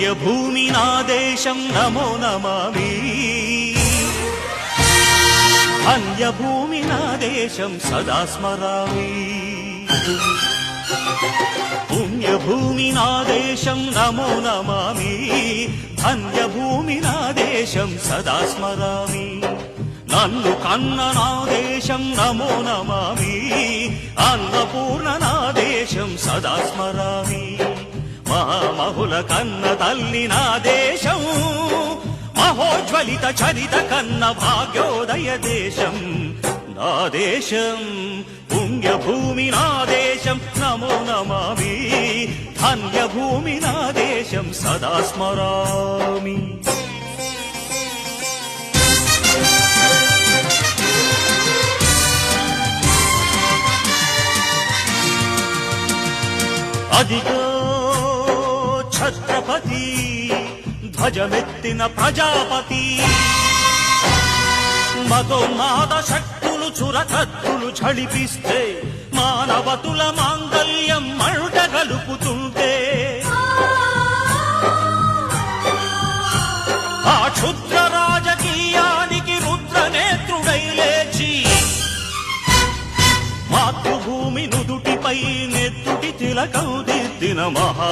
పుణ్యభూమి నా దేశం నమో నమామి ధన్యభూమి నా దేశం సదా స్మరామి పుణ్యభూమి నా దేశం నమో నమామి ధన్యభూమి నా దేశం సదా స్మరామి నన్ను కన్న నా దేశం నమో నమామి అన్నపూర్ణ నా దేశం సదా స్మరామి మహామహుల కన్న తల్లి నా దేశం మహోజ్వలిత చరిత కన్న భాగ్యోదయ దేశం నా దేశం పుణ్యభూమి నా దేశం నమో నమామి ధన్యభూమి నా దేశం సదా స్మరామి అదిగో ఛత్రపతి ధ్వజమెత్తిన ప్రజాపతి మతోన్మాద శక్తులు చురకత్తులు ఝళిపిస్తే మానవతుల మాంగల్యం మంట గలుపుతుంటే ఆ క్షుద్ర రాజకీయానికి రుద్రనేత్రుడై లేచి మాతృభూమి నుదుటిపై నెత్తుటి తిలకం దిద్దిన మహా